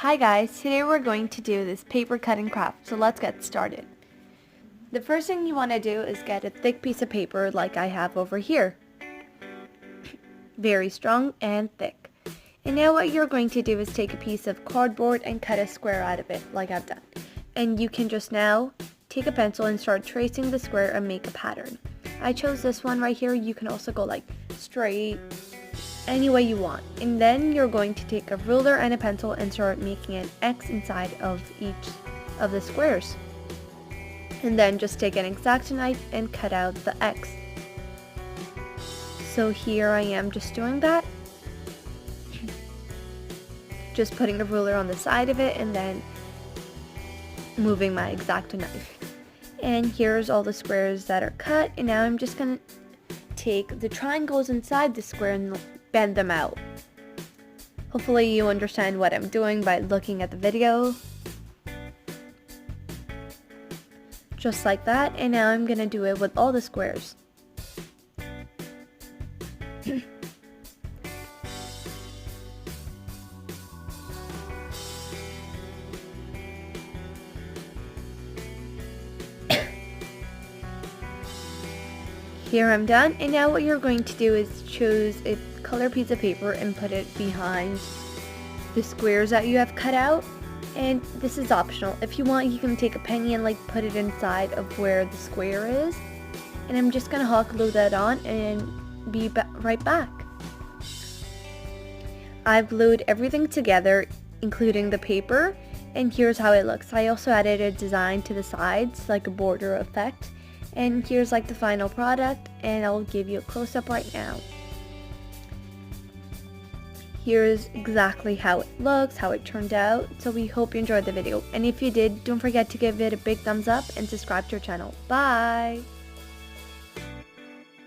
Hi guys, today we're going to do this paper cutting craft, so let's get started. The first thing you want to do is get a thick piece of paper like I have over here. Very strong and thick. And now what you're going to do is take a piece of cardboard and cut a square out of it like I've done. And you can just now take a pencil and start tracing the square and make a pattern. I chose this one right here. You can also go like straight, any way you want. And then you're going to take a ruler and a pencil and start making an X inside of each of the squares. And then just take an X-Acto knife and cut out the X. So here I am just doing that. Just putting the ruler on the side of it and then moving my X-Acto knife. And here's all the squares that are cut, and now I'm just gonna take the triangles inside the square and bend them out. Hopefully you understand what I'm doing by looking at the video. Just like that, and now I'm gonna do it with all the squares. Here I'm done, and now what you're going to do is choose a color piece of paper and put it behind the squares that you have cut out. And this is optional. If you want, you can take a penny and like put it inside of where the square is. And I'm just gonna hot glue that on and be right back. I've glued everything together, including the paper, and here's how it looks. I also added a design to the sides, like a border effect. And here's like the final product, and I'll give you a close-up right now. Here's exactly how it looks, how it turned out. So we hope you enjoyed the video. And if you did, don't forget to give it a big thumbs up and subscribe to our channel. Bye!